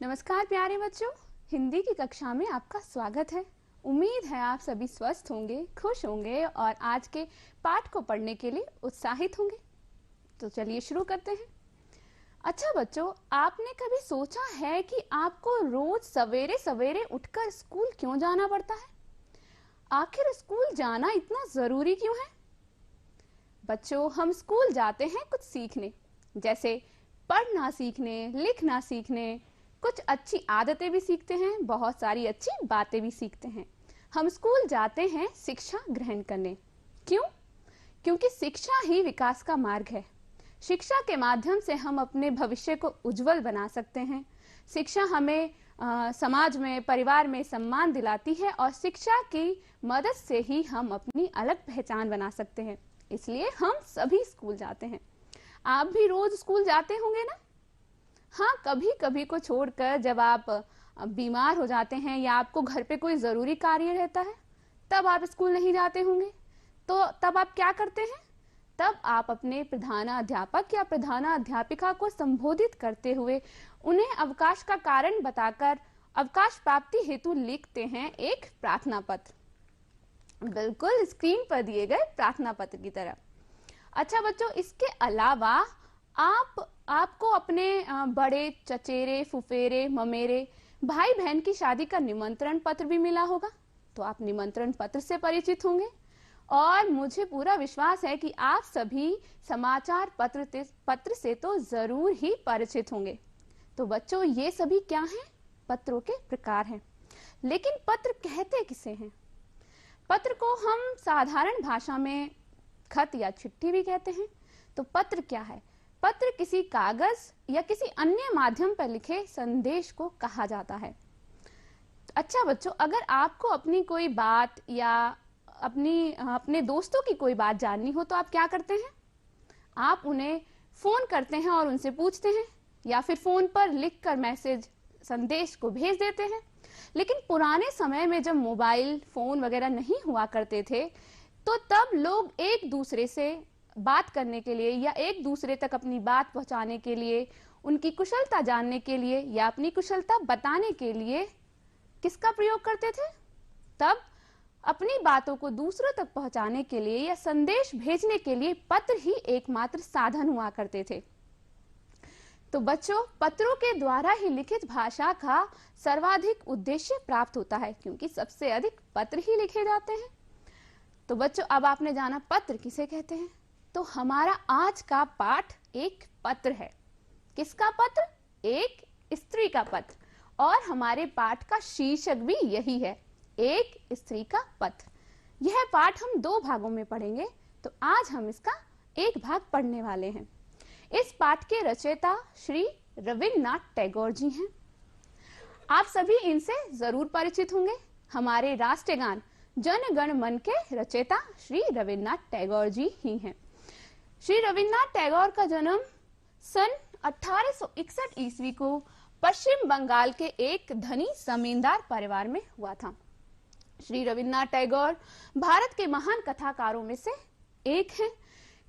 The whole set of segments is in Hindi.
नमस्कार प्यारे बच्चों, हिंदी की कक्षा में आपका स्वागत है। उम्मीद है आप सभी स्वस्थ होंगे, खुश होंगे और आज के पाठ को पढ़ने के लिए उत्साहित होंगे। तो चलिए शुरू करते हैं। अच्छा बच्चों, आपने कभी सोचा है कि आपको रोज सवेरे सवेरे उठकर स्कूल क्यों जाना पड़ता है? आखिर स्कूल जाना इतना जरूरी क्यों है? बच्चों, हम स्कूल जाते हैं कुछ सीखने, जैसे पढ़ना सीखने, लिखना सीखने, कुछ अच्छी आदतें भी सीखते हैं, बहुत सारी अच्छी बातें भी सीखते हैं। हम स्कूल जाते हैं शिक्षा ग्रहण करने। क्यों? क्योंकि शिक्षा ही विकास का मार्ग है। शिक्षा के माध्यम से हम अपने भविष्य को उज्जवल बना सकते हैं। शिक्षा हमें समाज में, परिवार में सम्मान दिलाती है और शिक्षा की मदद से ही हम अपनी अलग पहचान बना सकते हैं। इसलिए हम सभी स्कूल जाते हैं। आप भी रोज स्कूल जाते होंगे ना? हाँ, कभी कभी को छोड़कर जब आप बीमार हो जाते हैं या आपको घर पे कोई जरूरी कार्य रहता है, तब आप स्कूल नहीं जाते होंगे। तो तब आप क्या करते हैं? तब आप अपने प्रधानाध्यापक या प्रधानाध्यापिका को संबोधित करते हुए उन्हें अवकाश का कारण बताकर अवकाश प्राप्ति हेतु लिखते हैं एक प्रार्थना पत्र, बिल्कुल स्क्रीन पर दिए गए प्रार्थना पत्र की तरह। अच्छा बच्चों, इसके अलावा आपको अपने बड़े चचेरे, फुफेरे, ममेरे, भाई बहन की शादी का निमंत्रण पत्र भी मिला होगा। तो आप निमंत्रण पत्र से परिचित होंगे और मुझे पूरा विश्वास है कि आप सभी समाचार पत्र से तो जरूर ही परिचित होंगे। तो बच्चों, ये सभी क्या हैं? पत्रों के प्रकार हैं। लेकिन पत्र कहते किसे हैं? पत्र को हम साधारण भाषा में खत या चिट्ठी भी कहते हैं। तो पत्र क्या है? पत्र किसी कागज या किसी अन्य माध्यम पर लिखे संदेश को कहा जाता है। अच्छा बच्चों, अगर आपको अपनी कोई बात या अपने दोस्तों की कोई बात जाननी हो तो आप क्या करते हैं? आप उन्हें फोन करते हैं और उनसे पूछते हैं, या फिर फोन पर लिखकर मैसेज, संदेश को भेज देते हैं। लेकिन पुराने समय में जब मोबाइल फोन वगैरह नहीं हुआ करते थे, तो तब लोग एक दूसरे से बात करने के लिए या एक दूसरे तक अपनी बात पहुंचाने के लिए, उनकी कुशलता जानने के लिए या अपनी कुशलता बताने के लिए किसका प्रयोग करते थे? तब अपनी बातों को दूसरों तक पहुंचाने के लिए या संदेश भेजने के लिए पत्र ही एकमात्र साधन हुआ करते थे। तो बच्चों, पत्रों के द्वारा ही लिखित भाषा का सर्वाधिक उद्देश्य प्राप्त होता है, क्योंकि सबसे अधिक पत्र ही लिखे जाते हैं। तो बच्चों, अब आपने जाना पत्र किसे कहते हैं। तो हमारा आज का पाठ एक पत्र है। किसका पत्र? एक स्त्री का पत्र। और हमारे पाठ का शीर्षक भी यही है, एक स्त्री का पत्र। यह पाठ हम दो भागों में पढ़ेंगे, तो आज हम इसका एक भाग पढ़ने वाले हैं। इस पाठ के रचयिता श्री रविन्द्रनाथ टैगोर जी हैं। आप सभी इनसे जरूर परिचित होंगे। हमारे राष्ट्रगान जन गण मन के रचयिता श्री रविन्द्रनाथ टैगोर जी ही हैं। श्री रविन्द्रनाथ टैगोर का जन्म सन 1861 ईस्वी को पश्चिम बंगाल के एक धनी जमींदार परिवार में हुआ था। श्री रविन्द्रनाथ टैगोर भारत के महान कथाकारों में से एक हैं।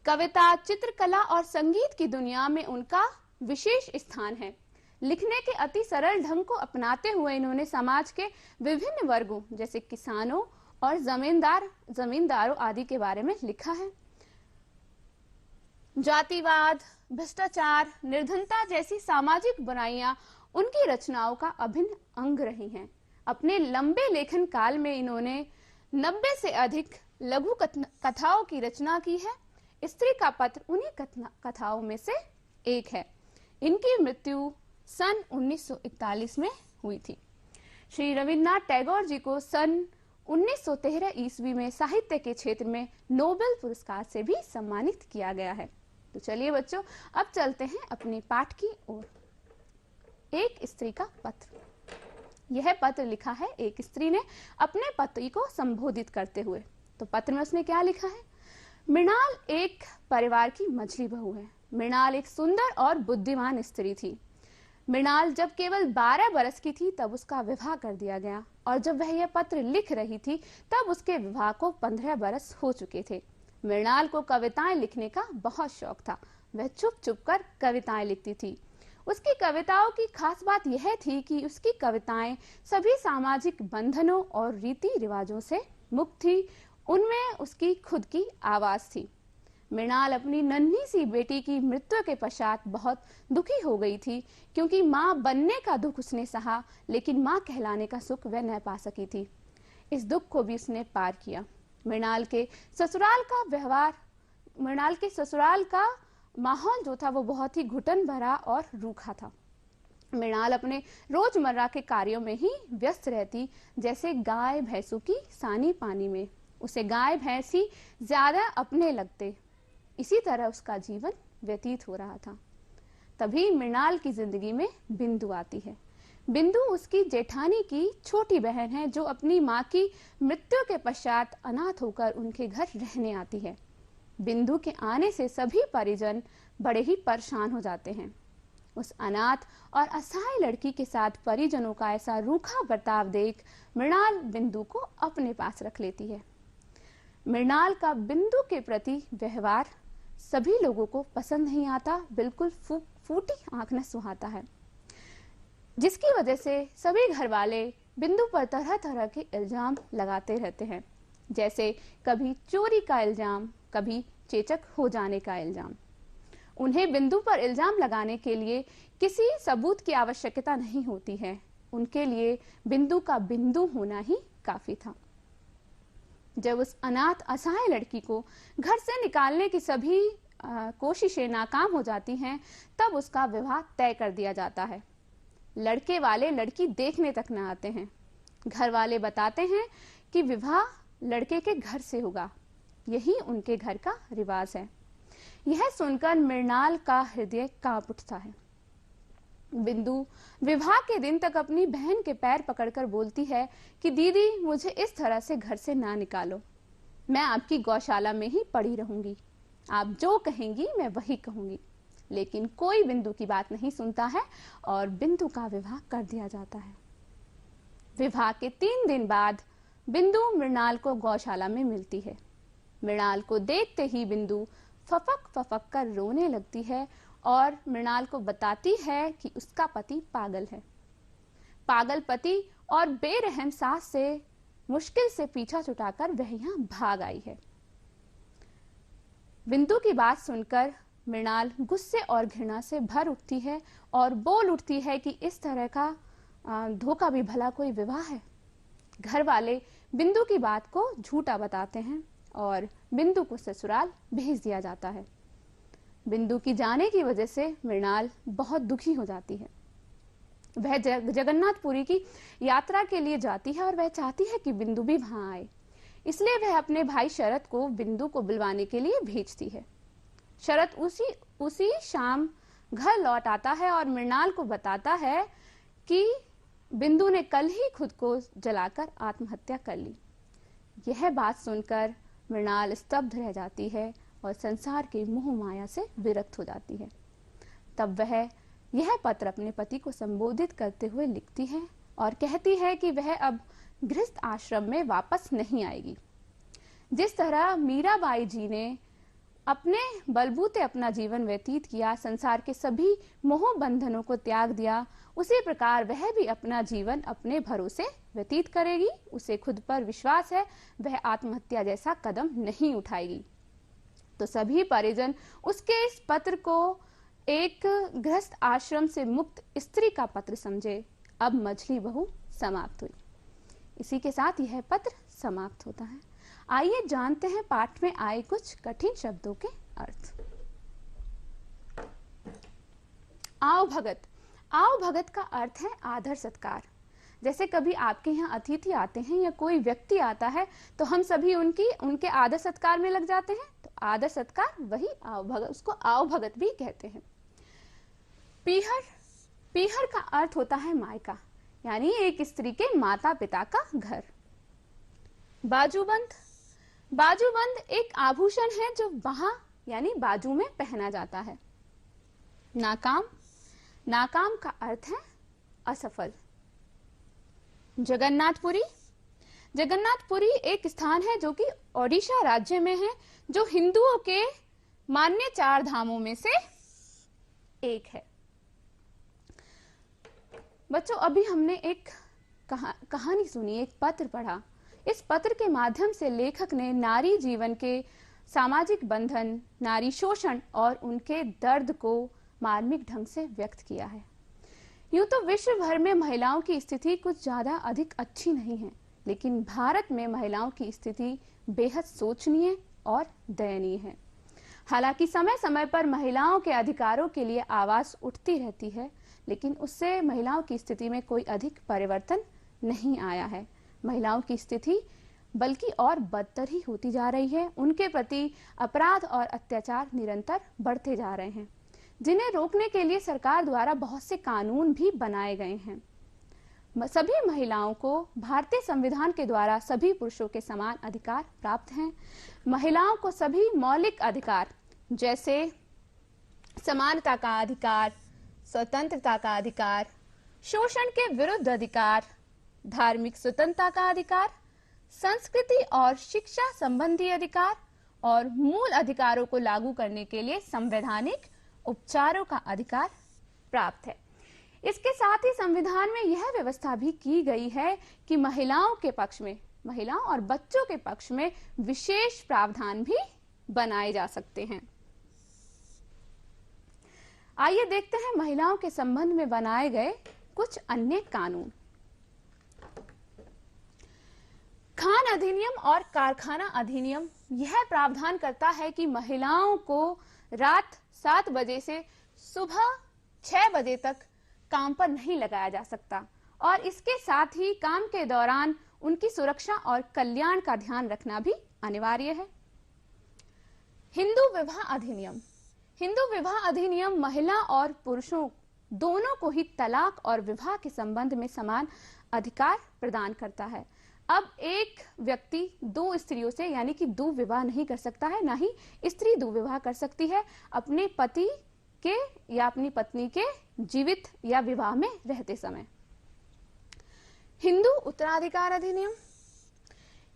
कविता, चित्रकला और संगीत की दुनिया में उनका विशेष स्थान है। लिखने के अति सरल ढंग को अपनाते हुए इन्होंने समाज के विभिन्न वर्गों, जैसे किसानों और जमींदारों आदि के बारे में लिखा है। जातिवाद, भ्रष्टाचार, निर्धनता जैसी सामाजिक बुराइयां उनकी रचनाओं का अभिन्न अंग रही हैं। अपने लंबे लेखन काल में इन्होंने 90 से अधिक लघु कथाओं की रचना की है। स्त्री का पत्र उन्हीं कथाओं में से एक है। इनकी मृत्यु सन 1941 में हुई थी। श्री रविन्द्रनाथ टैगोर जी को सन 1913 ईस्वी में साहित्य के क्षेत्र में नोबेल पुरस्कार से भी सम्मानित किया गया है। तो चलिए बच्चों, अब चलते हैं अपने पाठ की ओर। एक स्त्री का पत्र। यह पत्र लिखा है एक स्त्री ने अपने पति को संबोधित करते हुए। तो पत्र में उसने क्या लिखा है? मृणाल एक परिवार की मझली बहू है। मृणाल एक सुंदर और बुद्धिमान स्त्री थी। मृणाल जब केवल 12 बरस की थी तब उसका विवाह कर दिया गया, और जब वह यह पत्र लिख रही थी तब उसके विवाह को 15 बरस हो चुके थे। मृणाल को कविताएं लिखने का बहुत शौक था। वह चुप चुप कर कविताएं लिखती थी। उसकी कविताओं की खास बात यह थी कि उसकी कविताएं सभी सामाजिक बंधनों और रीति रिवाजों से मुक्त थी। उनमें उसकी खुद की आवाज थी। मृणाल अपनी नन्ही सी बेटी की मृत्यु के पश्चात बहुत दुखी हो गई थी, क्योंकि मां बनने का दुख उसने सहा, लेकिन मां कहलाने का सुख वह न पा सकी थी। इस दुख को भी उसने पार किया। मृणाल के ससुराल का माहौल जो था वो बहुत ही घुटन भरा और रूखा था। मृणाल अपने रोजमर्रा के कार्यों में ही व्यस्त रहती, जैसे गाय भैंसों की सानी पानी में। उसे गाय भैंस ही ज्यादा अपने लगते। इसी तरह उसका जीवन व्यतीत हो रहा था। तभी मृणाल की जिंदगी में बिंदु आती है। बिंदु उसकी जेठानी की छोटी बहन है, जो अपनी मां की मृत्यु के पश्चात अनाथ होकर उनके घर रहने आती है। बिंदु के आने से सभी परिजन बड़े ही परेशान हो जाते हैं। उस अनाथ और असहाय लड़की के साथ परिजनों का ऐसा रूखा बर्ताव देख मृणाल बिंदु को अपने पास रख लेती है। मृणाल का बिंदु के प्रति व्यवहार सभी लोगों को पसंद नहीं आता, बिल्कुल फूटी आंख न सुहाता है, जिसकी वजह से सभी घर वाले बिंदु पर तरह तरह के इल्जाम लगाते रहते हैं, जैसे कभी चोरी का इल्जाम, कभी चेचक हो जाने का इल्जाम। उन्हें बिंदु पर इल्जाम लगाने के लिए किसी सबूत की आवश्यकता नहीं होती है। उनके लिए बिंदु का बिंदु होना ही काफी था। जब उस अनाथ असहाय लड़की को घर से निकालने की सभी कोशिशें नाकाम हो जाती हैं, तब उसका विवाह तय कर दिया जाता है। लड़के वाले लड़की देखने तक न आते हैं। घर वाले बताते हैं कि विवाह लड़के के घर से होगा, यही उनके घर का रिवाज है। यह सुनकर मृणाल का हृदय कांप उठता है। बिंदु विवाह के दिन तक अपनी बहन के पैर पकड़कर बोलती है कि दीदी, मुझे इस तरह से घर से ना निकालो, मैं आपकी गौशाला में ही पड़ी रहूंगी, आप जो कहेंगी मैं वही कहूंगी। लेकिन कोई बिंदु की बात नहीं सुनता है और बिंदु का विवाह कर दिया जाता है। विवाह के 3 दिन बाद बिंदु मृणाल को गौशाला में मिलती है। मृणाल को देखते ही बिंदु फपक फपक कर रोने लगती है और मृणाल को बताती है कि उसका पति पागल है। पागल पति और बेरहम सास से मुश्किल से पीछा छुटाकर वह यहाँ भाग आई है। बिंदु की बात सुनकर मृणाल गुस्से और घृणा से भर उठती है और बोल उठती है कि इस तरह का धोखा भी भला कोई विवाह है। घर वाले बिंदु की बात को झूठा बताते हैं और बिंदु को ससुराल भेज दिया जाता है। बिंदु की जाने की वजह से मृणाल बहुत दुखी हो जाती है। वह जगन्नाथपुरी की यात्रा के लिए जाती है और वह चाहती है कि बिंदु भी वहां आए, इसलिए वह अपने भाई शरद को बिंदु को बुलवाने के लिए भेजती है। शरद उसी शाम घर लौट आता है और मृणाल को बताता है कि बिंदु ने कल ही खुद को जलाकर आत्महत्या कर ली। यह बात सुनकर मृणाल स्तब्ध रह जाती है और संसार के मोह माया से विरक्त हो जाती है। तब वह यह पत्र अपने पति को संबोधित करते हुए लिखती है और कहती है कि वह अब गृहस्थ आश्रम में वापस नहीं आएगी। जिस तरह मीराबाई जी ने अपने बलबूते अपना जीवन व्यतीत किया, संसार के सभी मोह बंधनों को त्याग दिया, उसी प्रकार वह भी अपना जीवन अपने भरोसे व्यतीत करेगी। उसे खुद पर विश्वास है, वह आत्महत्या जैसा कदम नहीं उठाएगी। तो सभी परिजन उसके इस पत्र को एक गृहस्थ आश्रम से मुक्त स्त्री का पत्र समझे। अब मछली बहू समाप्त हुई। इसी के साथ यह पत्र समाप्त होता है। आइए जानते हैं पाठ में आए कुछ कठिन शब्दों के अर्थ। आओ भगत। आओ भगत का अर्थ है आदर सत्कार। जैसे कभी आपके यहाँ अतिथि आते हैं या कोई व्यक्ति आता है तो हम सभी उनके आदर सत्कार में लग जाते हैं। तो आदर सत्कार वही आओ भगत, उसको आओ भगत भी कहते हैं। पीहर। पीहर का अर्थ होता है मायका, यानी एक स्त्री के माता पिता का घर। बाजूबंद। बाजूबंद एक आभूषण है जो बाह यानी बाजू में पहना जाता है। नाकाम। नाकाम का अर्थ है असफल। जगन्नाथपुरी। जगन्नाथपुरी एक स्थान है जो कि ओडिशा राज्य में है, जो हिंदुओं के मान्य 4 धामों में से एक है। बच्चों, अभी हमने एक कहानी सुनी, एक पत्र पढ़ा। इस पत्र के माध्यम से लेखक ने नारी जीवन के सामाजिक बंधन, नारी शोषण और उनके दर्द को मार्मिक ढंग से व्यक्त किया है। यूं तो विश्व भर में महिलाओं की स्थिति कुछ ज्यादा अधिक अच्छी नहीं है, लेकिन भारत में महिलाओं की स्थिति बेहद शोचनीय और दयनीय है। हालांकि समय समय पर महिलाओं के अधिकारों के लिए आवाज उठती रहती है, लेकिन उससे महिलाओं की स्थिति में कोई अधिक परिवर्तन नहीं आया है। महिलाओं की स्थिति बल्कि और बदतर ही होती जा रही है। उनके प्रति अपराध और अत्याचार निरंतर बढ़ते जा रहे हैं, जिन्हें रोकने के लिए सरकार द्वारा बहुत से कानून भी बनाए गए हैं। सभी महिलाओं को भारतीय संविधान के द्वारा सभी पुरुषों के समान अधिकार प्राप्त हैं। महिलाओं को सभी मौलिक अधिकार जैसे समानता का अधिकार, स्वतंत्रता का अधिकार, शोषण के विरुद्ध अधिकार, धार्मिक स्वतंत्रता का अधिकार, संस्कृति और शिक्षा संबंधी अधिकार और मूल अधिकारों को लागू करने के लिए संवैधानिक उपचारों का अधिकार प्राप्त है। इसके साथ ही संविधान में यह व्यवस्था भी की गई है कि महिलाओं के पक्ष में, महिलाओं और बच्चों के पक्ष में विशेष प्रावधान भी बनाए जा सकते हैं। आइए देखते हैं महिलाओं के संबंध में बनाए गए कुछ अन्य कानून। खान अधिनियम और कारखाना अधिनियम यह प्रावधान करता है कि महिलाओं को रात 7 बजे से सुबह 6 बजे तक काम पर नहीं लगाया जा सकता और इसके साथ ही काम के दौरान उनकी सुरक्षा और कल्याण का ध्यान रखना भी अनिवार्य है। हिंदू विवाह अधिनियम। हिंदू विवाह अधिनियम महिला और पुरुषों दोनों को ही तलाक और विवाह के संबंध में समान अधिकार प्रदान करता है। अब एक व्यक्ति 2 स्त्रियों से यानी कि 2 विवाह नहीं कर सकता है, ना ही स्त्री 2 विवाह कर सकती है अपने पति के या अपनी पत्नी के जीवित या विवाह में रहते समय। हिंदू उत्तराधिकार अधिनियम।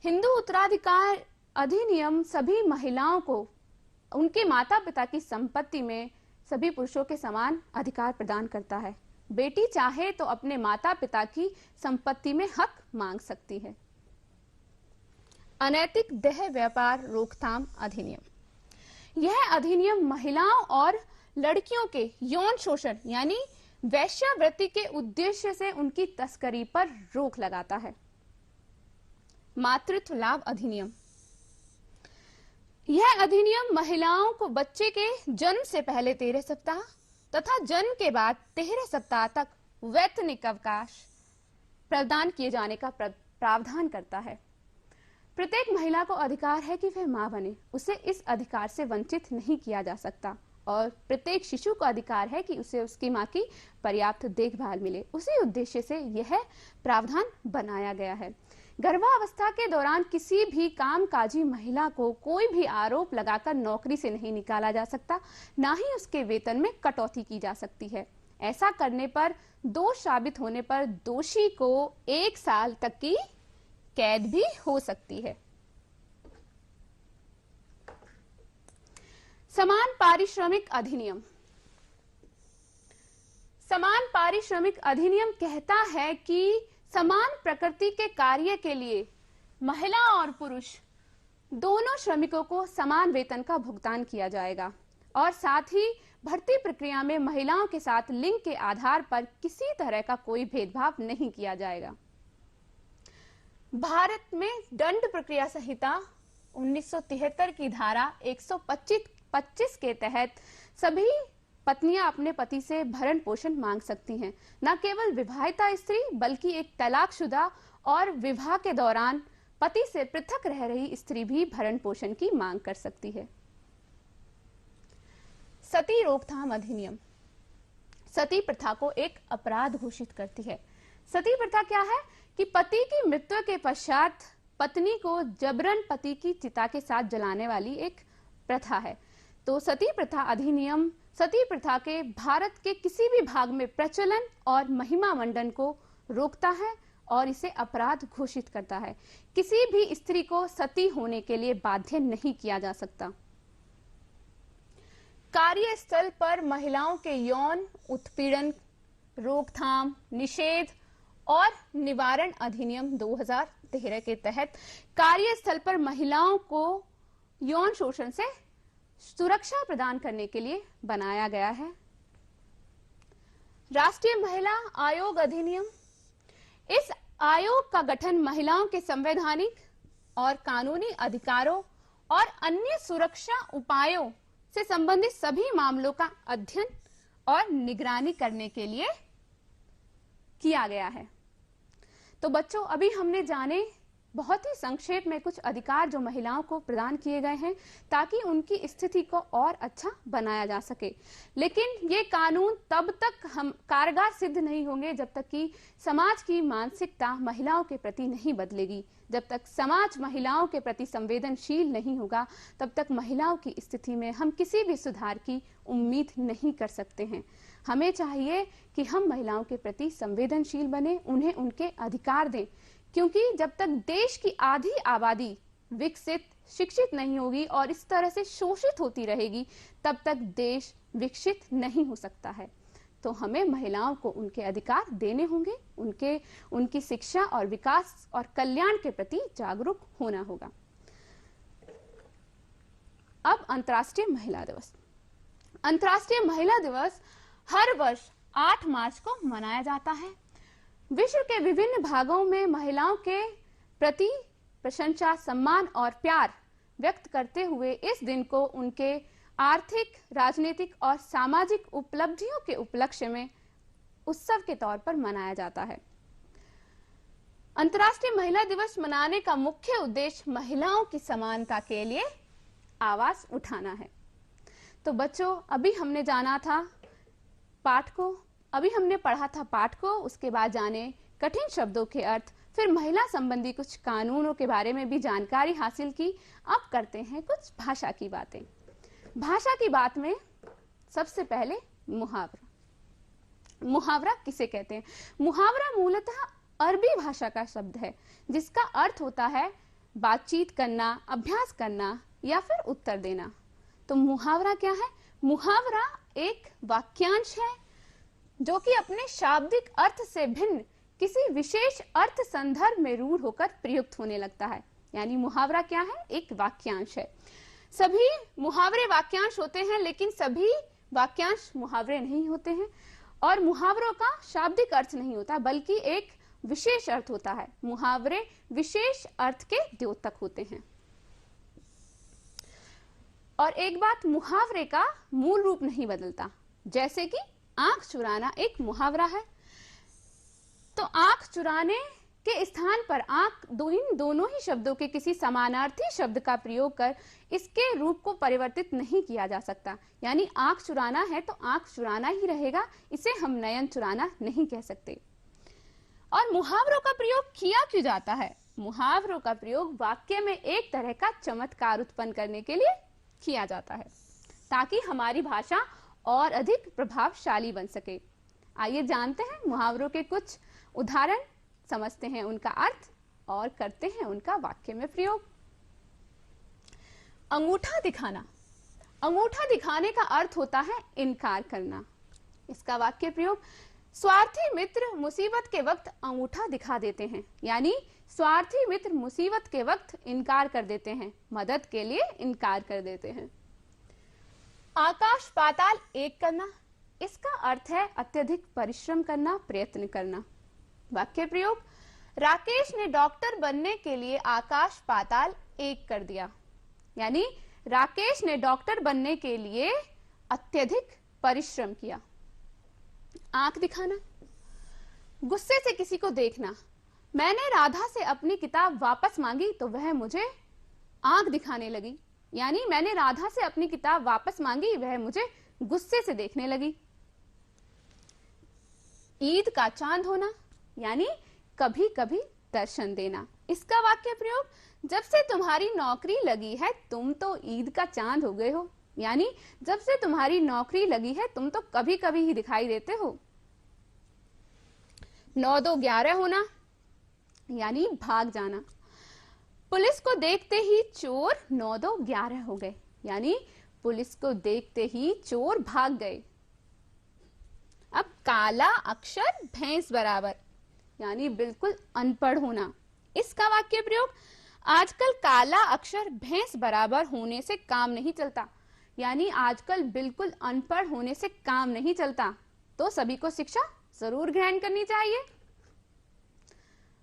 हिंदू उत्तराधिकार अधिनियम सभी महिलाओं को उनके माता पिता की संपत्ति में सभी पुरुषों के समान अधिकार प्रदान करता है। बेटी चाहे तो अपने माता पिता की संपत्ति में हक मांग सकती है। अनैतिक देह व्यापार रोकथाम अधिनियम। यह अधिनियम महिलाओं और लड़कियों के यौन शोषण यानी वेश्यावृत्ति के उद्देश्य से उनकी तस्करी पर रोक लगाता है। मातृत्व लाभ अधिनियम। यह अधिनियम महिलाओं को बच्चे के जन्म से पहले 13 सप्ताह तथा जन्म के बाद 13 सप्ताह तक वैतनिक अवकाश प्रदान किए जाने का प्रावधान करता है। प्रत्येक महिला को अधिकार है कि वह मां बने, उसे इस अधिकार से वंचित नहीं किया जा सकता और प्रत्येक शिशु को अधिकार है कि उसे उसकी मां की पर्याप्त देखभाल मिले। उसी उद्देश्य से यह प्रावधान बनाया गया है। गर्भावस्था के दौरान किसी भी कामकाजी महिला को कोई भी आरोप लगाकर नौकरी से नहीं निकाला जा सकता, ना ही उसके वेतन में कटौती की जा सकती है। ऐसा करने पर दोष साबित होने पर दोषी को 1 साल तक की कैद भी हो सकती है। समान पारिश्रमिक अधिनियम। समान पारिश्रमिक अधिनियम कहता है कि समान प्रकृति के कार्य के लिए महिला और पुरुष दोनों श्रमिकों को समान वेतन का भुगतान किया जाएगा और साथ ही भर्ती प्रक्रिया में महिलाओं के साथ लिंग के आधार पर किसी तरह का कोई भेदभाव नहीं किया जाएगा। भारत में दंड प्रक्रिया संहिता 1973 की धारा 125 के तहत सभी पत्नियां अपने पति से भरण पोषण मांग सकती हैं। न केवल विवाहिता स्त्री बल्कि एक तलाकशुदा और विवाह के दौरान पति से पृथक रह रही स्त्री भी भरण पोषण की मांग कर सकती है। सती रोकथाम अधिनियम सती प्रथा को एक अपराध घोषित करती है। सती प्रथा क्या है कि पति की मृत्यु के पश्चात पत्नी को जबरन पति की चिता के साथ जलाने वाली एक प्रथा है। तो सती प्रथा अधिनियम सती प्रथा के भारत के किसी भी भाग में प्रचलन और महिमा मंडन को रोकता है और इसे अपराध घोषित करता है। किसी भी स्त्री को सती होने के लिए बाध्य नहीं किया जा सकता। कार्यस्थल पर महिलाओं के यौन उत्पीड़न रोकथाम, निषेध और निवारण अधिनियम 2013 के तहत कार्यस्थल पर महिलाओं को यौन शोषण से सुरक्षा प्रदान करने के लिए बनाया गया है। राष्ट्रीय महिला आयोग अधिनियम, इस आयोग का गठन महिलाओं के संवैधानिक और कानूनी अधिकारों और अन्य सुरक्षा उपायों से संबंधित सभी मामलों का अध्ययन और निगरानी करने के लिए किया गया है। तो बच्चों, अभी हमने जाने बहुत ही संक्षेप में कुछ अधिकार जो महिलाओं को प्रदान किए गए हैं ताकि उनकी स्थिति को और अच्छा बनाया जा सके। लेकिन ये कानून तब तक हम कारगर सिद्ध नहीं होंगे जब तक कि समाज की मानसिकता महिलाओं के प्रति नहीं बदलेगी। जब तक समाज महिलाओं के प्रति संवेदनशील नहीं होगा, तब तक महिलाओं की स्थिति में हम किसी भी सुधार की उम्मीद नहीं कर सकते हैं। हमें चाहिए कि हम महिलाओं के प्रति संवेदनशील बने, उन्हें उनके अधिकार दें, क्योंकि जब तक देश की आधी आबादी विकसित, शिक्षित नहीं होगी और इस तरह से शोषित होती रहेगी, तब तक देश विकसित नहीं हो सकता है। तो हमें महिलाओं को उनके अधिकार देने होंगे, उनकी शिक्षा और विकास और कल्याण के प्रति जागरूक होना होगा। अब अंतर्राष्ट्रीय महिला दिवस। अंतर्राष्ट्रीय महिला दिवस हर वर्ष 8 मार्च को मनाया जाता है। विश्व के विभिन्न भागों में महिलाओं के प्रति प्रशंसा, सम्मान और प्यार व्यक्त करते हुए इस दिन को उनके आर्थिक, राजनीतिक और सामाजिक उपलब्धियों के उपलक्ष्य में उत्सव के तौर पर मनाया जाता है। अंतर्राष्ट्रीय महिला दिवस मनाने का मुख्य उद्देश्य महिलाओं की समानता के लिए आवाज उठाना है। तो बच्चों, अभी हमने जाना था पाठ को, अभी हमने पढ़ा था पाठ को, उसके बाद जाने कठिन शब्दों के अर्थ, फिर महिला संबंधी कुछ कानूनों के बारे में भी जानकारी हासिल की। अब करते हैं कुछ भाषा की बातें। भाषा की बात में सबसे पहले मुहावरा। मुहावरा किसे कहते हैं? मुहावरा मूलतः अरबी भाषा का शब्द है जिसका अर्थ होता है बातचीत करना, अभ्यास करना या फिर उत्तर देना। तो मुहावरा क्या है? मुहावरा एक वाक्यांश है जो कि अपने शाब्दिक अर्थ से भिन्न किसी विशेष अर्थ संदर्भ में रूढ़ होकर प्रयुक्त होने लगता है। यानी मुहावरा क्या है? एक वाक्यांश है। सभी मुहावरे वाक्यांश होते हैं, लेकिन सभी वाक्यांश मुहावरे नहीं होते हैं और मुहावरों का शाब्दिक अर्थ नहीं होता बल्कि एक विशेष अर्थ होता है। मुहावरे विशेष अर्थ के द्योतक होते हैं। और एक बात, मुहावरे का मूल रूप नहीं बदलता। जैसे कि आंख चुराना एक मुहावरा है, तो आंख चुराने के स्थान पर इन दोनों ही शब्दों के किसी समानार्थी शब्द का प्रयोग कर इसके रूप को परिवर्तित नहीं किया जा सकता। यानी आंख चुराना है तो आंख चुराना ही रहेगा, इसे हम नयन चुराना नहीं कह सकते। और मुहावरों का प्रयोग किया क्यों जाता है? मुहावरों का प्रयोग वाक्य में एक तरह का चमत्कार उत्पन्न करने के लिए किया जाता है ताकि हमारी भाषा और अधिक प्रभावशाली बन सके। आइए जानते हैं मुहावरों के कुछ उदाहरण, समझते हैं उनका अर्थ और करते हैं उनका वाक्य में प्रयोग। अंगूठा दिखाना। अंगूठा दिखाने का अर्थ होता है इनकार करना। इसका वाक्य प्रयोग, स्वार्थी मित्र मुसीबत के वक्त अंगूठा दिखा देते हैं। यानी स्वार्थी मित्र मुसीबत के वक्त इनकार कर देते हैं, मदद के लिए इनकार कर देते हैं। आकाश पाताल एक करना। इसका अर्थ है अत्यधिक परिश्रम करना, प्रयत्न करना। वाक्य प्रयोग, राकेश ने डॉक्टर बनने के लिए आकाश पाताल एक कर दिया। यानी राकेश ने डॉक्टर बनने के लिए अत्यधिक परिश्रम किया। आंख दिखाना, गुस्से से किसी को देखना। मैंने राधा से अपनी किताब वापस मांगी तो वह मुझे आंख दिखाने लगी। यानी मैंने राधा से अपनी किताब वापस मांगी, वह मुझे गुस्से से देखने लगी। ईद का चांद होना, यानी कभी कभी दर्शन देना। इसका वाक्य प्रयोग, जब से तुम्हारी नौकरी लगी है तुम तो ईद का चांद हो गए हो। यानी जब से तुम्हारी नौकरी लगी है तुम तो कभी कभी ही दिखाई देते हो। 9-2-11 होना, यानी भाग जाना। पुलिस को देखते ही चोर 9-2-11 हो गए। यानी पुलिस को देखते ही चोर भाग गए। अब काला अक्षर भैंस बराबर, यानी बिल्कुल अनपढ़ होना। इसका वाक्य प्रयोग, आजकल काला अक्षर भैंस बराबर होने से काम नहीं चलता, यानी आजकल बिल्कुल अनपढ़ होने से काम नहीं चलता, तो सभी को शिक्षा जरूर ग्रहण करनी चाहिए।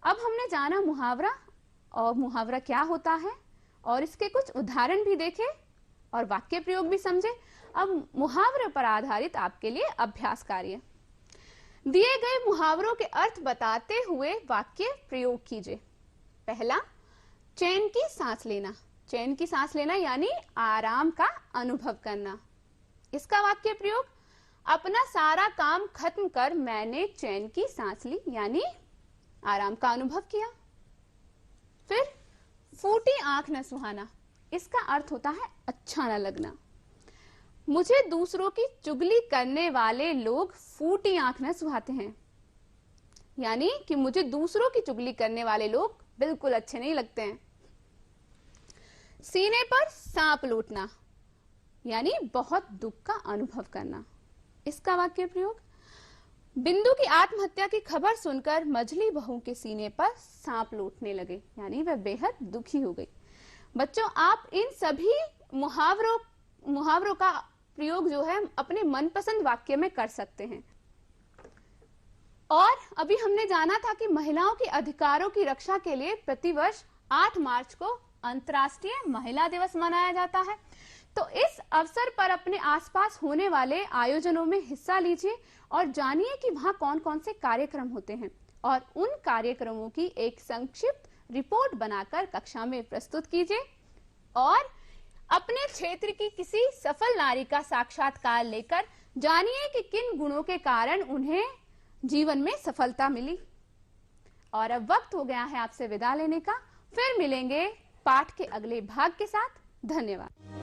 अब हमने जाना मुहावरा और मुहावरा क्या होता है और इसके कुछ उदाहरण भी देखे और वाक्य प्रयोग भी समझे। अब मुहावरे पर आधारित आपके लिए अभ्यास कार्य, दिए गए मुहावरों के अर्थ बताते हुए वाक्य प्रयोग कीजिए। पहला, चैन की सांस लेना। चैन की सांस लेना यानी आराम का अनुभव करना। इसका वाक्य प्रयोग, अपना सारा काम खत्म कर मैंने चैन की सांस ली, यानी आराम का अनुभव किया। फिर फूटी आंख न सुहाना, इसका अर्थ होता है अच्छा न लगना। मुझे दूसरों की चुगली करने वाले लोग फूटी आंख न सुहाते हैं, यानी कि मुझे दूसरों की चुगली करने वाले लोग बिल्कुल अच्छे नहीं लगते हैं। सीने पर सांप लौटना, यानी बहुत दुख का अनुभव करना। इसका वाक्य प्रयोग, बिंदु की आत्महत्या की खबर सुनकर मझली बहू के सीने पर सांप लौटने लगे, यानी वह बेहद दुखी हो गई। बच्चों, आप इन सभी मुहावरों का प्रयोग जो है अपने मनपसंद वाक्य में कर सकते हैं। और अभी हमने जाना था कि महिलाओं के अधिकारों की रक्षा के लिए प्रतिवर्ष 8 मार्च को अंतर्राष्ट्रीय महिला दिवस मनाया जाता है। तो इस अवसर पर अपने आसपास होने वाले आयोजनों में हिस्सा लीजिए और जानिए कि वहां कौन कौन से कार्यक्रम होते हैं और उन कार्यक्रमों की एक संक्षिप्त रिपोर्ट बनाकर कक्षा में प्रस्तुत कीजिए और अपने क्षेत्र की किसी सफल नारी का साक्षात्कार लेकर जानिए कि किन गुणों के कारण उन्हें जीवन में सफलता मिली। और अब वक्त हो गया है आपसे विदा लेने का। फिर मिलेंगे पाठ के अगले भाग के साथ। धन्यवाद।